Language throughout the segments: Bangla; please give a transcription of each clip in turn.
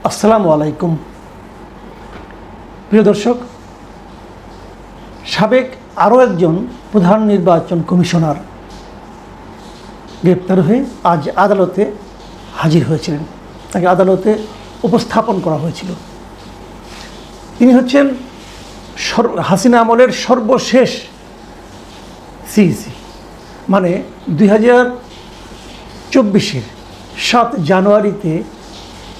আসসালামু আলাইকুম প্রিয় দর্শক, সাবেক আরও একজন প্রধান নির্বাচন কমিশনার গ্রেপ্তার হয়ে আজ আদালতে হাজির হয়েছিলেন। তাকে আদালতে উপস্থাপন করা হয়েছিল। তিনি হচ্ছেন হাসিনা আমলের সর্বশেষ সিইসি, মানে 2024-এর 7 জানুয়ারিতে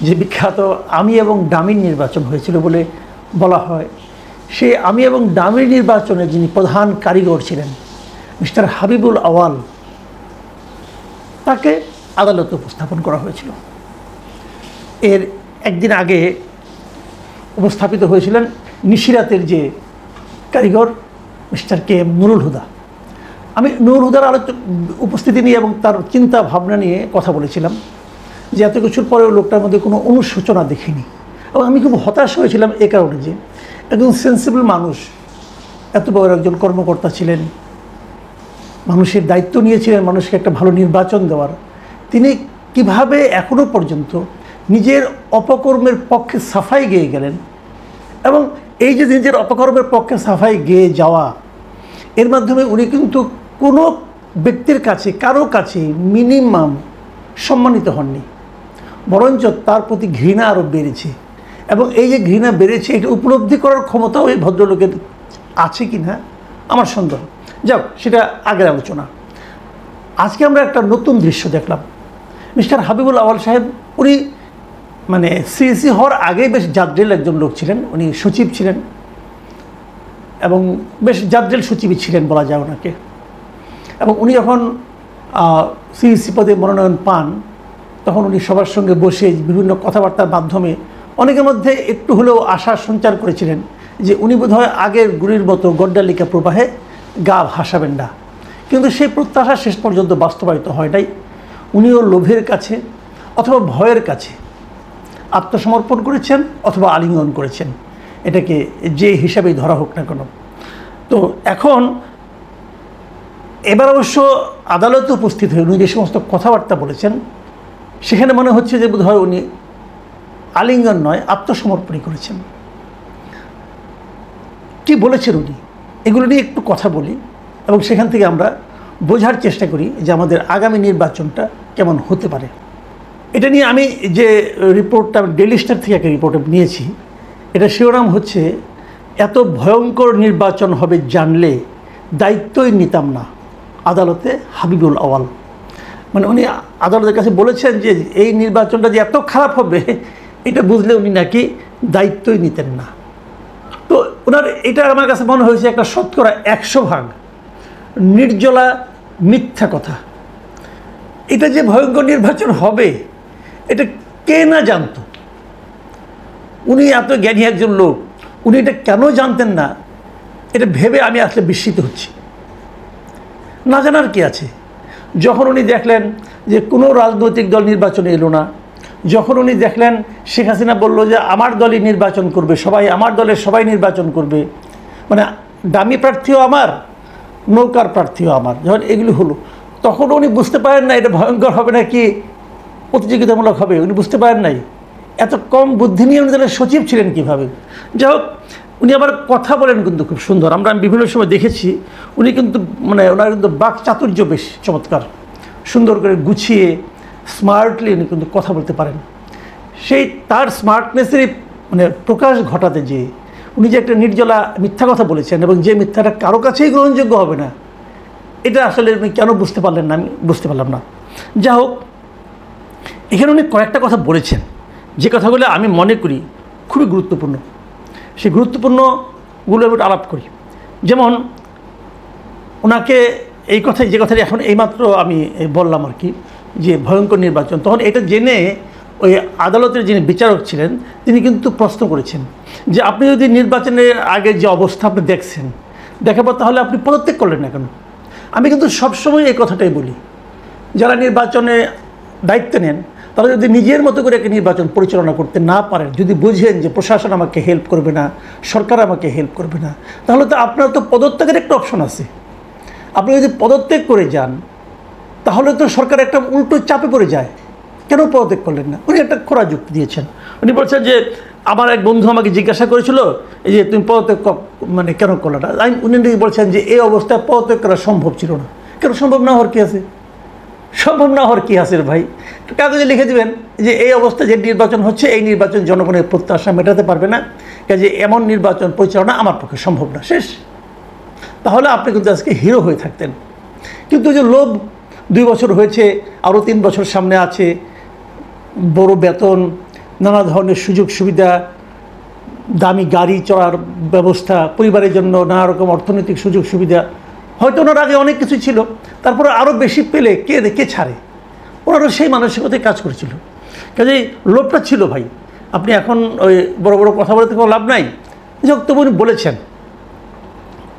যে বিখ্যাত আমি এবং ডামির নির্বাচন হয়েছিল বলে বলা হয়, সেই আমি এবং ডামির নির্বাচনে যিনি প্রধান কারিগর ছিলেন মিস্টার হাবিবুল আওয়াল, তাকে আদালতে উপস্থাপন করা হয়েছিল। এর একদিন আগে উপস্থাপিত হয়েছিলেন নিশিরাতের যে কারিগর mister K M Nurul Huda. আমি নুরুল হুদার উপস্থিতি নিয়ে এবং তার চিন্তা ভাবনা নিয়ে কথা বলেছিলাম যে এত কিছুর পরেও লোকটার মধ্যে কোনো অনুশোচনা দেখিনি, এবং আমি খুব হতাশ হয়েছিলাম এ কারণে যে একজন সেন্সিবল মানুষ, এত বড় একজন কর্মকর্তা ছিলেন, মানুষের দায়িত্ব নিয়েছিলেন মানুষকে একটা ভালো নির্বাচন দেওয়ার, তিনি কিভাবে এখনও পর্যন্ত নিজের অপকর্মের পক্ষে সাফাই গেয়ে গেলেন। এবং এই যে নিজের অপকর্মের পক্ষে সাফাই গেয়ে যাওয়া, এর মাধ্যমে উনি কিন্তু কোনো ব্যক্তির কাছে কারো কাছে মিনিমাম সম্মানিত হননি, বরঞ্চ তার প্রতি ঘৃণা আরও বেড়েছে। এবং এই যে ঘৃণা বেড়েছে, এটা উপলব্ধি করার ক্ষমতাও এই ভদ্রলোকের আছে কি না আমার সন্দেহ। যাক, সেটা আগের আলোচনা। আজকে আমরা একটা নতুন দৃশ্য দেখলাম। মিস্টার হাবিবুল আওয়াল সাহেব, উনি মানে সিইসি হওয়ার আগেই বেশ জাদ্রেল একজন লোক ছিলেন। উনি সচিব ছিলেন এবং বেশ জাদ্রেল সচিবই ছিলেন বলা যায় ওনাকে। এবং উনি যখন সিইসি পদে মনোনয়ন পান, তখন উনি সবার সঙ্গে বসে বিভিন্ন কথাবার্তার মাধ্যমে অনেকের মধ্যে একটু হলেও আশা সঞ্চার করেছিলেন যে উনি বোধহয় আগের গুলির মতো গড্ডালিকা প্রবাহে গা ভাসাবেন না। কিন্তু সেই প্রত্যাশা শেষ পর্যন্ত বাস্তবায়িত হয় নাই। উনিও লোভের কাছে অথবা ভয়ের কাছে আত্মসমর্পণ করেছেন অথবা আলিঙ্গন করেছেন, এটাকে যে হিসাবেই ধরা হোক না কেন। তো এখন এবার অবশ্য আদালতে উপস্থিত হয়ে উনি যে সমস্ত কথাবার্তা বলেছেন, সেখানে মনে হচ্ছে যে বোধহয় উনি আলিঙ্গন নয়, আত্মসমর্পণই করেছেন। কি বলেছেন উনি, এগুলো নিয়ে একটু কথা বলি এবং সেখান থেকে আমরা বোঝার চেষ্টা করি যে আমাদের আগামী নির্বাচনটা কেমন হতে পারে। এটা নিয়ে আমি যে রিপোর্টটা ডেইলি স্টার থেকে একটা রিপোর্ট নিয়েছি, এটা শিরোনাম হচ্ছে এত ভয়ঙ্কর নির্বাচন হবে জানলে দায়িত্বই নিতাম না, আদালতে হাবিবুল আওয়াল। মানে উনি আদালতের কাছে বলেছেন যে এই নির্বাচনটা যে এত খারাপ হবে, এটা বুঝলে উনি নাকি দায়িত্বই নিতেন না। তো ওনার এটা আমার কাছে মনে হয়েছে একটা 100% নির্জলা মিথ্যা কথা। এটা যে ভয়ঙ্কর নির্বাচন হবে, এটা কে না জানত? উনি এত জ্ঞানী একজন লোক, উনি এটা কেন জানতেন না, এটা ভেবে আমি আসলে বিস্মিত হচ্ছি। না জানার কি আছে? যখন উনি দেখলেন যে কোনো রাজনৈতিক দল নির্বাচনে এলো না, যখন উনি দেখলেন শেখ হাসিনা বলল যে আমার দলই নির্বাচন করবে, সবাই আমার দলের সবাই নির্বাচন করবে, মানে দামি প্রার্থীও আমার, নৌকার প্রার্থীও আমার, যখন এগুলি হলো, তখন উনি বুঝতে পারেন না এটা ভয়ঙ্কর হবে নাকি প্রতিযোগিতামূলক হবে। উনি বুঝতে পারেন নাই। এত কম বুদ্ধি নিয়ে উনি দলের সচিব ছিলেন কীভাবে? যাই হোক, উনি আবার কথা বলেন কিন্তু খুব সুন্দর। আমি বিভিন্ন সময় দেখেছি উনি কিন্তু মানে ওনার কিন্তু বাক চাতুর্য বেশ চমৎকার, সুন্দর করে গুছিয়ে স্মার্টলি উনি কিন্তু কথা বলতে পারেন। সেই তার স্মার্টনেসেরই মানে প্রকাশ ঘটাতে যে উনি যে একটা নির্জলা মিথ্যা কথা বলেছেন এবং যে মিথ্যাটা কারো কাছেই গ্রহণযোগ্য হবে না, এটা আসলে উনি কেন বুঝতে পারলেন না, আমি বুঝতে পারলাম না। যা হোক, এখানে উনি কয়েকটা কথা বলেছেন যে কথাগুলো আমি মনে করি খুবই গুরুত্বপূর্ণ। সেই গুরুত্বপূর্ণগুলো আমি আলাপ করি। যেমন ওনাকে এই কথাই, যে কথাটি এখন এইমাত্র আমি বললাম আর কি, যে ভয়ঙ্কর নির্বাচন, তখন এটা জেনে ওই আদালতের যিনি বিচারক ছিলেন তিনি কিন্তু প্রশ্ন করেছেন যে আপনি যদি নির্বাচনের আগে যে অবস্থা আপনি দেখছেন, দেখার পর তাহলে আপনি পদত্যাগ করলেন না কেন? আমি কিন্তু সবসময় এই কথাটাই বলি, যারা নির্বাচনে দায়িত্ব নেন তারা যদি নিজের মতো করে একটা নির্বাচন পরিচালনা করতে না পারেন, যদি বুঝেন যে প্রশাসন আমাকে হেল্প করবে না, সরকার আমাকে হেল্প করবে না, তাহলে তো আপনার তো পদত্যাগের একটা অপশন আছে। আপনি যদি পদত্যাগ করে যান, তাহলে তো সরকার একটা উল্টো চাপে পড়ে যায়। কেন পদত্যাগ করলেন না? উনি একটা খোঁড়া যুক্তি দিয়েছেন। উনি বলছেন যে আমার এক বন্ধু আমাকে জিজ্ঞাসা করেছিল এই যে তুমি পদত্যাগ মানে কেন করলে না। উনি বলছেন যে এই অবস্থায় পদত্যাগ করা সম্ভব ছিল না। কেন সম্ভব না হওয়ার কী আছে? সম্ভব না হওয়ার কী আছে ভাই? কাগজে লিখে দেবেন যে এই অবস্থায় যে নির্বাচন হচ্ছে এই নির্বাচন জনগণের প্রত্যাশা মেটাতে পারবে না, কাজে এমন নির্বাচন পরিচালনা আমার পক্ষে সম্ভব না, শেষ। তাহলে আপনি কিন্তু আজকে হিরো হয়ে থাকতেন। কিন্তু যে লোভ 2 বছর হয়েছে, আরও 3 বছর সামনে আছে, বড় বেতন, নানা ধরনের সুযোগ সুবিধা, দামি গাড়ি চড়ার ব্যবস্থা, পরিবারের জন্য নানা রকম অর্থনৈতিক সুযোগ সুবিধা, হয়তো ওনার আগে অনেক কিছু ছিল, তারপরে আরও বেশি পেলে কে ছাড়ে? ওনারও সেই মানসিকতায় কাজ করেছিল। কাজেই লোভটা ছিল ভাই। আপনি এখন ওই বড় বড় কথা বলতে কোনো লাভ নাই। তবু উনি বলেছেন,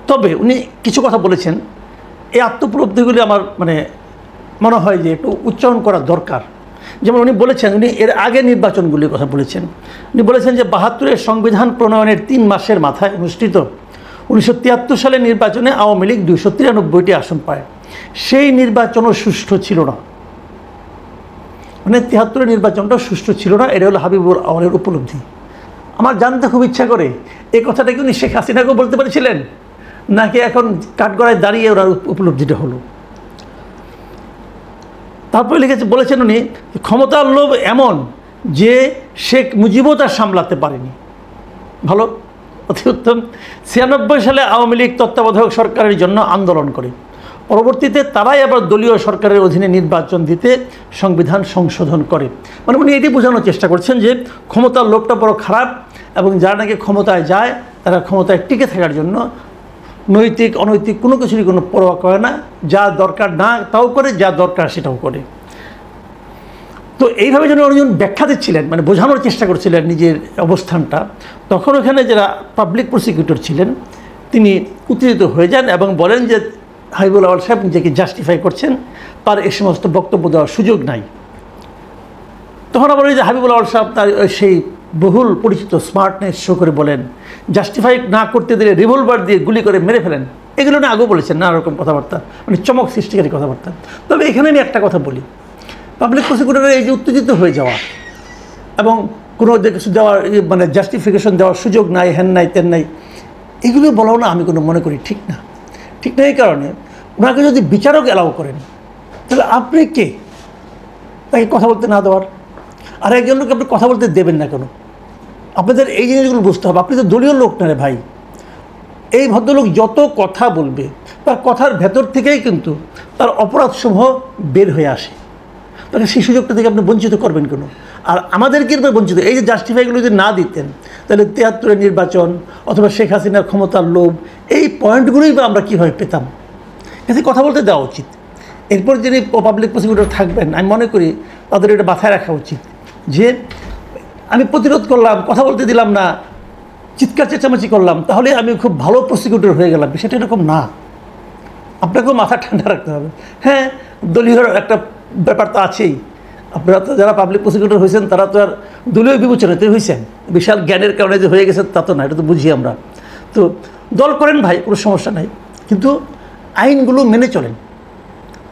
তবে উনি কিছু কথা বলেছেন, এই আত্মোপলব্ধিগুলি আমার মানে মনে হয় যে একটু উচ্চারণ করা দরকার। যেমন উনি বলেছেন, উনি এর আগে নির্বাচনগুলির কথা বলেছেন। উনি বলেছেন যে 72-এর সংবিধান প্রণয়নের 3 মাসের মাথায় অনুষ্ঠিত 1973 সালের নির্বাচনে আওয়ামী লীগ 293টি আসন পায়। সেই নির্বাচনও সুষ্ঠু ছিল না। মানে 73-এর নির্বাচনটা সুষ্ঠু ছিল না, এটা হলো হাবিবুল আওয়ালের উপলব্ধি। আমার জানতে খুব ইচ্ছা করে এই কথাটা কি উনি শেখ হাসিনাকেও বলতে পেরেছিলেন, নাকি এখন কাঠগড়ায় দাঁড়িয়ে ওনার উপলব্ধিটা হলো? তারপরে বলেছেন উনি, ক্ষমতার লোভ এমন যে শেখ মুজিবও তা সামলাতে পারেনি। ভালো, অতি উত্তম। 96 সালে আওয়ামী লীগ তত্ত্বাবধায়ক সরকারের জন্য আন্দোলন করে, পরবর্তীতে তারাই আবার দলীয় সরকারের অধীনে নির্বাচন দিতে সংবিধান সংশোধন করে। মানে উনি এটি বোঝানোর চেষ্টা করছেন যে ক্ষমতার লোভটা বড় খারাপ, এবং যারা নাকি ক্ষমতায় যায় তারা ক্ষমতায় টিকে থাকার জন্য নৈতিক অনৈতিক কোনো কিছুরই কোনো পরোয়া করে না, যা দরকার না তাও করে, যা দরকার সেটাও করে। তো এইভাবে যেন উনি ব্যাখ্যা দিচ্ছিলেন, মানে বোঝানোর চেষ্টা করছিলেন নিজের অবস্থানটা, তখন ওখানে যারা পাবলিক প্রসিকিউটর ছিলেন তিনি উত্তেজিত হয়ে যান এবং বলেন যে হাবিবুল আওয়াল সাহেব নিজেকে জাস্টিফাই করছেন, তার এই সমস্ত বক্তব্য দেওয়ার সুযোগ নাই। তখন আবার ওই যে হাবিবুল আওয়াল সাহেব তার সেই বহুল পরিচিত স্মার্টনেস শো করে বলেন, জাস্টিফাই না করতে দিলে রিভলভার দিয়ে গুলি করে মেরে ফেলেন। এগুলো না আগেও বলেছেন নানা রকম কথাবার্তা, মানে চমক সৃষ্টিকারী কথাবার্তা। তবে এখানে আমি একটা কথা বলি, পাবলিক প্রসিকিউটরের এই যে উত্তেজিত হয়ে যাওয়া এবং কোনো কিছু দেওয়ার মানে জাস্টিফিকেশন দেওয়ার সুযোগ নাই, হ্যান নাই তেন নাই, এগুলো বলাও না আমি কোনো মনে করি ঠিক না। ঠিক না এই কারণে, ওনাকে যদি বিচারক অ্যালাউ করেন তাহলে আপনি কে তাকে কথা বলতে না দেওয়ার? আর একজন লোককে আপনি কথা বলতে দেবেন না কেন? আপনাদের এই জিনিসগুলো বুঝতে হবে। আপনি তো দলীয় লোক না রে ভাই। এই ভদ্রলোক যত কথা বলবে তার কথার ভেতর থেকেই কিন্তু তার অপরাধসমূহ বের হয়ে আসে। তাহলে সেই সুযোগটা থেকে আপনি বঞ্চিত করবেন কেন? আর আমাদেরকে এরপরে বঞ্চিত, এই যে জাস্টিফাইগুলো যদি না দিতেন তাহলে 73-এর নির্বাচন অথবা শেখ হাসিনার ক্ষমতার লোভ, এই পয়েন্টগুলোই বা আমরা কীভাবে পেতাম? এতে কথা বলতে দেওয়া উচিত। এরপর যিনি পাবলিক প্রসিকিউটর থাকবেন, আমি মনে করি তাদের এটা মাথায় রাখা উচিত যে আমি প্রতিরোধ করলাম, কথা বলতে দিলাম না, চিৎকার চেঁচামেচি করলাম, তাহলে আমি খুব ভালো প্রসিকিউটর হয়ে গেলাম। সেটা এরকম না। আপনাকেও মাথা ঠান্ডা রাখতে হবে। হ্যাঁ, দলীয় একটা ব্যাপার তো আছেই। আপনারা তো যারা পাবলিক প্রসিকিউটর হয়েছেন তারা তো আর দলীয় বিবেচনাতে হয়েছেন, বিশাল জ্ঞানের কারণে যে হয়ে গেছেন তা তো না, এটা তো বুঝি আমরা। তো দল করেন ভাই, কোনো সমস্যা নাই, কিন্তু আইনগুলো মেনে চলেন,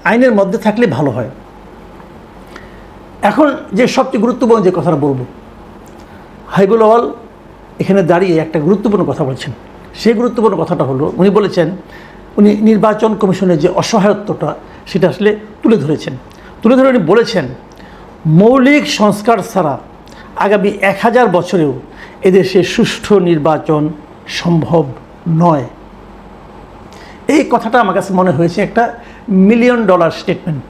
আইনের মধ্যে থাকলে ভালো হয়। এখন যে সবচেয়ে গুরুত্বপূর্ণ যে কথাটা বলবো, হাবিবুল আওয়াল এখানে দাঁড়িয়ে একটা গুরুত্বপূর্ণ কথা বলছেন। সেই গুরুত্বপূর্ণ কথাটা হলো, উনি বলেছেন, উনি নির্বাচন কমিশনের যে অসহায়ত্বটা সেটা আসলে তুলে ধরেছেন। তুলে ধরে উনি বলেছেন, মৌলিক সংস্কার ছাড়া আগামী 1000 বছরেও এদেশে সুষ্ঠু নির্বাচন সম্ভব নয়। এই কথাটা আমার কাছে মনে হয়েছে একটা $1 মিলিয়ন স্টেটমেন্ট।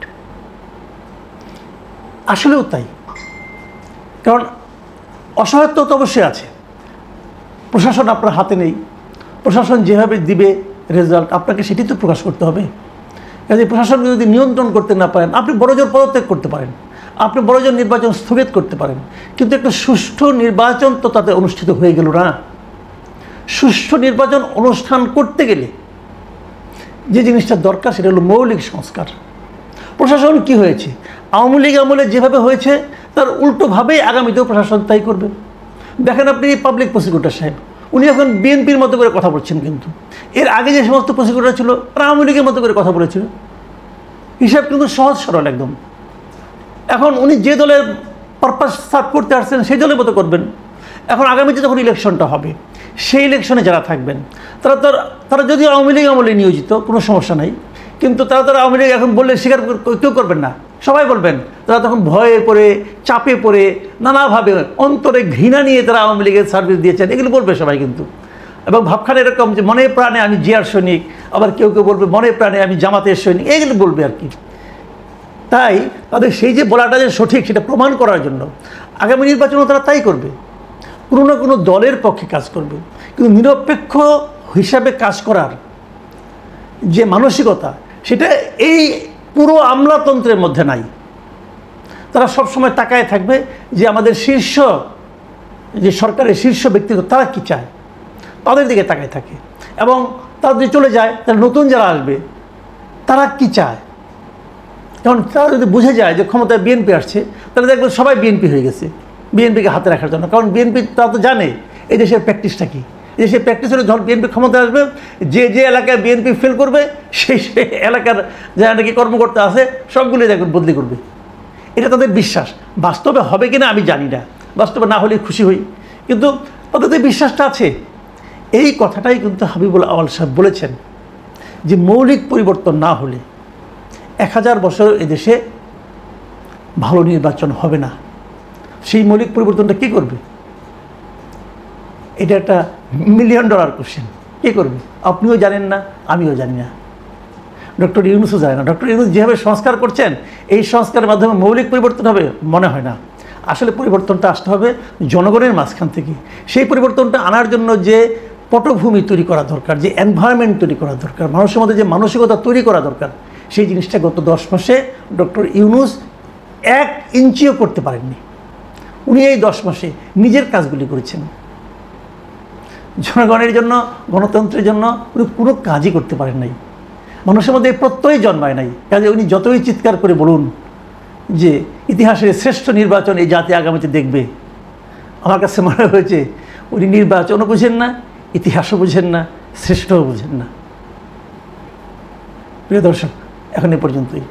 আসলেও তাই, কারণ অসহায়ত্ব তো অবশ্যই আছে। প্রশাসন আপনার হাতে নেই, প্রশাসন যেভাবে দিবে রেজাল্ট আপনাকে সেটি তো প্রকাশ করতে হবে। কাজে প্রশাসনকে যদি নিয়ন্ত্রণ করতে না পারেন, আপনি বড়জোর পদত্যাগ করতে পারেন, আপনি বড়জোর নির্বাচন স্থগিত করতে পারেন, কিন্তু একটা সুষ্ঠু নির্বাচন তো তাতে অনুষ্ঠিত হয়ে গেল না। সুষ্ঠু নির্বাচন অনুষ্ঠান করতে গেলে যে জিনিসটা দরকার সেটা হলো মৌলিক সংস্কার। প্রশাসন কি হয়েছে, আওয়ামী লীগ আমলে যেভাবে হয়েছে তার উল্টোভাবেই আগামীতেও প্রশাসন তাই করবে। দেখেন আপনি পাবলিক প্রসিকিউটর সাহেব, উনি এখন বিএনপির মতো করে কথা বলছেন, কিন্তু এর আগে যে সমস্ত প্রসিকিউটর ছিল তারা আওয়ামী লীগের মতো করে কথা বলেছিল। হিসাব কিন্তু সহজ সরল একদম। এখন উনি যে দলের পারপাস সার্ভ করতে আসছেন সেই দলের মতো করবেন। এখন আগামীতে যখন ইলেকশনটা হবে, সেই ইলেকশনে যারা থাকবেন তারা যদি আওয়ামী লীগ আমলে নিয়োজিত, কোনো সমস্যা নাই, কিন্তু তারা আওয়ামী লীগ এখন বললে স্বীকার কেউ করবেন না, সবাই বলবেন। তারা তখন ভয়ে পড়ে, চাপে পড়ে, নানাভাবে অন্তরে ঘৃণা নিয়ে তারা আওয়ামী লীগের সার্ভিস দিয়েছেন, এগুলো বলবে সবাই কিন্তু। এবং ভাবখানে এরকম যে মনে প্রাণে আমি জিয়ার সৈনিক, আবার কেউ কেউ বলবে মনে প্রাণে আমি জামাতের সৈনিক, এগুলো বলবে আর কি। তাই তাদের সেই যে বলাটা যে সঠিক, সেটা প্রমাণ করার জন্য আগামী নির্বাচনেও তারা তাই করবে, কোনো না কোনো দলের পক্ষে কাজ করবে। কিন্তু নিরপেক্ষ হিসাবে কাজ করার যে মানসিকতা, সেটা এই পুরো আমলাতন্ত্রের মধ্যে নাই। তারা সবসময় তাকায় থাকবে যে আমাদের শীর্ষ যে সরকারের শীর্ষ ব্যক্তিত্ব তারা কী চায়, তাদের দিকে তাকায় থাকে। এবং তারা যদি চলে যায়, তাহলে নতুন যারা আসবে তারা কী চায়। কারণ তারা যদি বুঝে যায় যে ক্ষমতায় বিএনপি আসছে, তাহলে দেখবে সবাই বিএনপি হয়ে গেছে, বিএনপিকে হাতে রাখার জন্য। কারণ বিএনপি তারা তো জানে এই দেশের প্র্যাকটিসটা কী। এই দেশের প্র্যাকটিস হলে যখন বিএনপি ক্ষমতায় আসবে, যে এলাকায় বিএনপি ফেল করবে, সেই এলাকার যারা নাকি কর্মকর্তা আছে সবগুলোই দেখবেন বদলি করবে। এটা তাদের বিশ্বাস। বাস্তবে হবে কিনা আমি জানি না, বাস্তবে না হলে খুশি হই, কিন্তু তাদের বিশ্বাসটা আছে। এই কথাটাই কিন্তু হাবিবুল আউয়াল সাহেব বলেছেন যে মৌলিক পরিবর্তন না হলে 1000 বছর এদেশে ভালো নির্বাচন হবে না। সেই মৌলিক পরিবর্তনটা কী করবে? এটা একটা $1 মিলিয়ন কোশ্চেন। কী করবে? আপনিও জানেন না, আমিও জানি না, ডক্টর ইউনূসও জানে না। ডক্টর ইউনূস যেভাবে সংস্কার করছেন, এই সংস্কারের মাধ্যমে মৌলিক পরিবর্তন হবে মনে হয় না। আসলে পরিবর্তনটা আসতে হবে জনগণের মাঝখান থেকে। সেই পরিবর্তনটা আনার জন্য যে পটভূমি তৈরি করা দরকার, যে এনভায়রনমেন্ট তৈরি করা দরকার, মানুষের মধ্যে যে মানসিকতা তৈরি করা দরকার, সেই জিনিসটা গত 10 মাসে ডক্টর ইউনূস 1 ইঞ্চিও করতে পারেননি। উনি এই 10 মাসে নিজের কাজগুলি করেছেন, জনগণের জন্য, গণতন্ত্রের জন্য উনি কোনো কাজই করতে পারেন নাই। মানুষের মধ্যে এই প্রত্যয় জন্মায় নাই। কাজে উনি যতই চিৎকার করে বলুন যে ইতিহাসের শ্রেষ্ঠ নির্বাচন এই জাতি আগামীতে দেখবে, আমার কাছে মনে হয়েছে উনি নির্বাচনও বুঝেন না, ইতিহাসও বুঝেন না, শ্রেষ্ঠও বুঝেন না। প্রিয় দর্শক, এখন এ পর্যন্তই।